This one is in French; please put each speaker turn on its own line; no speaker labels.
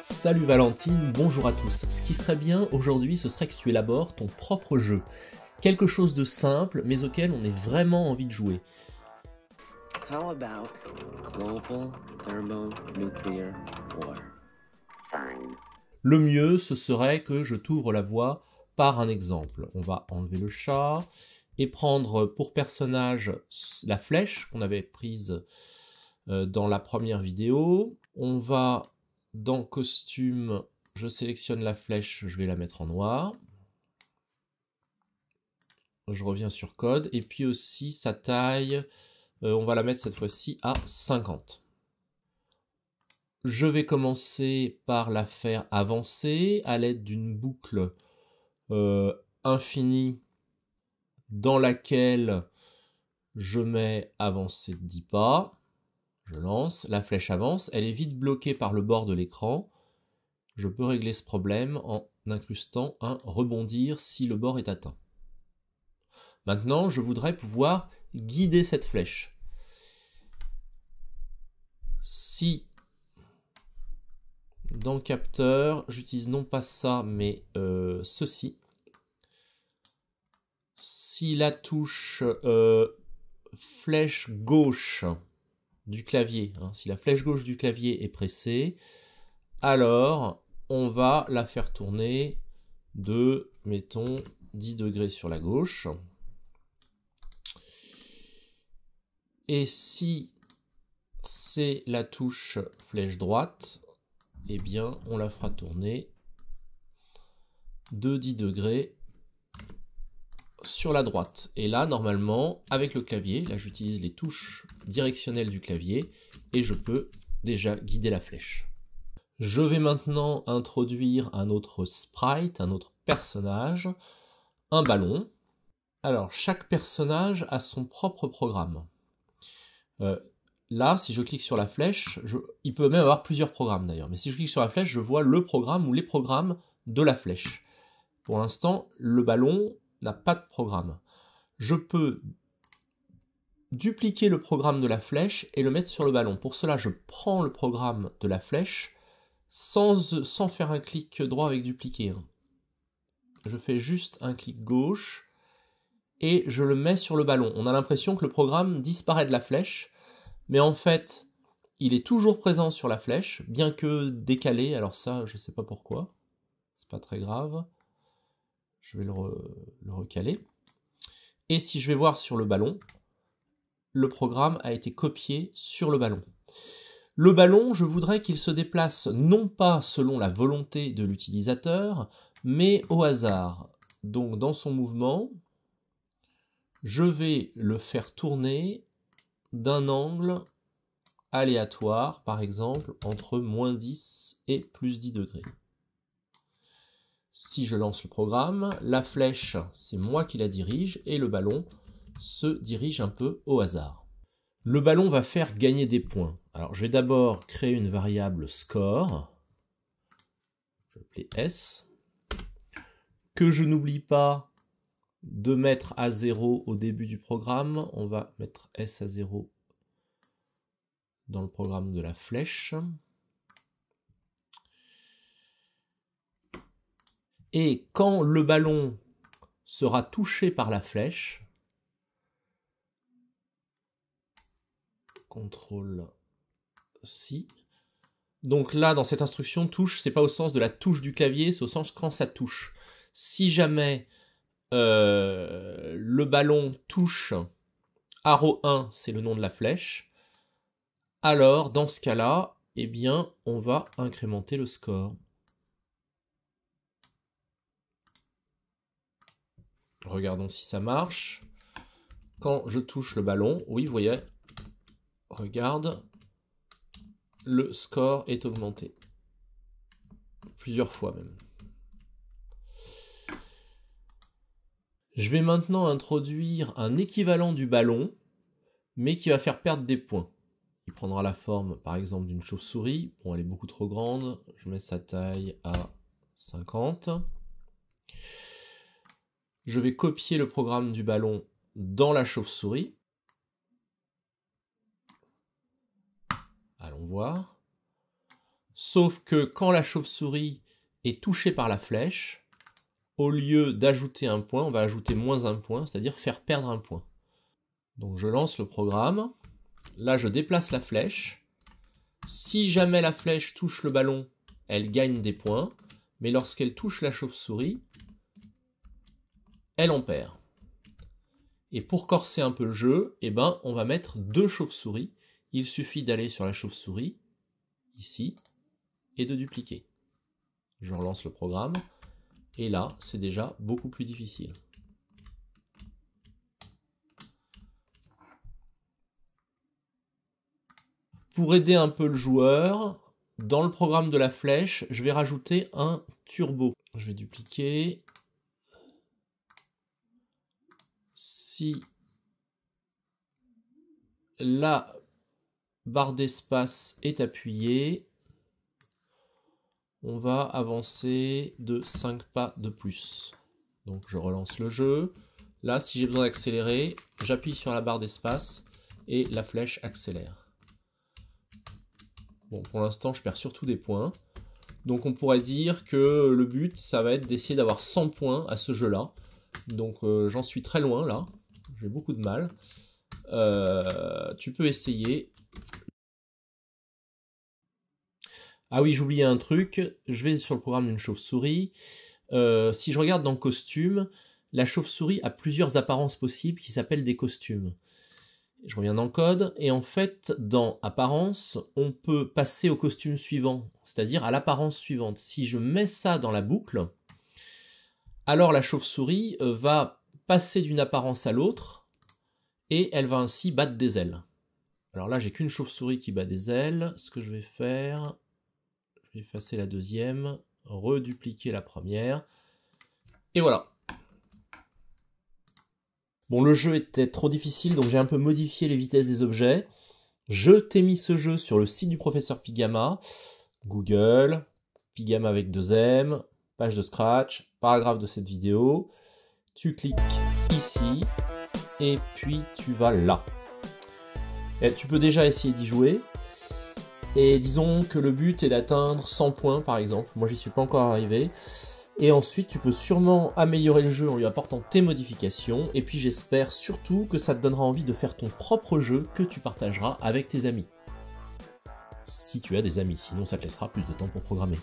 Salut Valentine, bonjour à tous. Ce qui serait bien aujourd'hui, ce serait que tu élabores ton propre jeu. Quelque chose de simple, mais auquel on ait vraiment envie de jouer.
How about global thermonuclear war? Fine.
Le mieux, ce serait que je t'ouvre la voie par un exemple. On va enlever le chat et prendre pour personnage la flèche qu'on avait prise dans la première vidéo. On va dans costume, je sélectionne la flèche, je vais la mettre en noir. Je reviens sur code, et puis aussi sa taille, on va la mettre cette fois-ci à 50. Je vais commencer par la faire avancer à l'aide d'une boucle infinie dans laquelle je mets avancer de 10 pas. Je lance, la flèche avance, elle est vite bloquée par le bord de l'écran. Je peux régler ce problème en incrustant un rebondir si le bord est atteint. Maintenant, je voudrais pouvoir guider cette flèche. Si dans capteur, j'utilise non pas ça, mais ceci. Si la touche flèche gauche du clavier, si la flèche gauche du clavier est pressée, alors on va la faire tourner de, mettons, 10 degrés sur la gauche. Et si c'est la touche flèche droite, eh bien on la fera tourner de 10 degrés sur la droite. Et là, normalement, avec le clavier, là j'utilise les touches directionnelles du clavier, et je peux déjà guider la flèche. Je vais maintenant introduire un autre sprite, un autre personnage, un ballon. Alors, chaque personnage a son propre programme. Là, si je clique sur la flèche, il peut même avoir plusieurs programmes d'ailleurs, mais si je clique sur la flèche, je vois le programme ou les programmes de la flèche. Pour l'instant, le ballon n'a pas de programme. Je peux dupliquer le programme de la flèche et le mettre sur le ballon. Pour cela, je prends le programme de la flèche sans faire un clic droit avec dupliquer. Je fais juste un clic gauche et je le mets sur le ballon. On a l'impression que le programme disparaît de la flèche, mais en fait, il est toujours présent sur la flèche, bien que décalé. Alors ça, je ne sais pas pourquoi. C'est pas très grave. Je vais le recaler. Et si je vais voir sur le ballon, le programme a été copié sur le ballon. Le ballon, je voudrais qu'il se déplace non pas selon la volonté de l'utilisateur, mais au hasard. Donc dans son mouvement, je vais le faire tourner d'un angle aléatoire, par exemple entre -10 et +10 degrés. Si je lance le programme, la flèche, c'est moi qui la dirige, et le ballon se dirige un peu au hasard. Le ballon va faire gagner des points. Alors je vais d'abord créer une variable score, je vais l'appeler S, que je n'oublie pas de mettre à 0 au début du programme. On va mettre S à 0 dans le programme de la flèche. Et quand le ballon sera touché par la flèche, CTRL-C, donc là dans cette instruction, touche, c'est pas au sens de la touche du clavier, c'est au sens quand ça touche. Si jamais le ballon touche arrow 1, c'est le nom de la flèche, alors dans ce cas-là, eh bien, on va incrémenter le score. Regardons si ça marche. Quand je touche le ballon, oui, vous voyez, regarde, le score est augmenté. Plusieurs fois même. Je vais maintenant introduire un équivalent du ballon, mais qui va faire perdre des points. Il prendra la forme, par exemple, d'une chauve-souris. Bon, elle est beaucoup trop grande. Je mets sa taille à 50. Je vais copier le programme du ballon dans la chauve-souris. Allons voir. Sauf que quand la chauve-souris est touchée par la flèche, au lieu d'ajouter un point, on va ajouter moins un point, c'est-à-dire faire perdre un point. Donc je lance le programme. Là, je déplace la flèche. Si jamais la flèche touche le ballon, elle gagne des points. Mais lorsqu'elle touche la chauve-souris, elle en perd. Et pour corser un peu le jeu, eh ben, on va mettre 2 chauves-souris. Il suffit d'aller sur la chauve-souris, ici, et de dupliquer. Je relance le programme. Et là, c'est déjà beaucoup plus difficile. Pour aider un peu le joueur, dans le programme de la flèche, je vais rajouter un turbo. Je vais dupliquer. Si la barre d'espace est appuyée, on va avancer de 5 pas de plus. Donc je relance le jeu. Là, si j'ai besoin d'accélérer, j'appuie sur la barre d'espace et la flèche accélère. Bon, pour l'instant, je perds surtout des points. Donc on pourrait dire que le but, ça va être d'essayer d'avoir 100 points à ce jeu-là. Donc j'en suis très loin, là. J'ai beaucoup de mal. Tu peux essayer. Ah oui, j'oubliais un truc. Je vais sur le programme d'une chauve-souris. Si je regarde dans costume, la chauve-souris a plusieurs apparences possibles qui s'appellent des costumes. Je reviens dans code, et en fait, dans apparence, on peut passer au costume suivant, c'est-à-dire à l'apparence suivante. Si je mets ça dans la boucle, alors la chauve-souris va passer d'une apparence à l'autre, et elle va ainsi battre des ailes. Alors là, j'ai qu'une chauve-souris qui bat des ailes. Ce que je vais faire, je vais effacer la deuxième, redupliquer la première, et voilà. Bon, le jeu était trop difficile, donc j'ai un peu modifié les vitesses des objets. Je t'ai mis ce jeu sur le site du professeur Pygama, Google, Pygama avec 2 M, page de Scratch, paragraphe de cette vidéo. Tu cliques ici, et puis tu vas là. Et tu peux déjà essayer d'y jouer. Et disons que le but est d'atteindre 100 points par exemple. Moi, j'y suis pas encore arrivé. Et ensuite, tu peux sûrement améliorer le jeu en lui apportant tes modifications. Et puis j'espère surtout que ça te donnera envie de faire ton propre jeu que tu partageras avec tes amis. Si tu as des amis, sinon ça te laissera plus de temps pour programmer.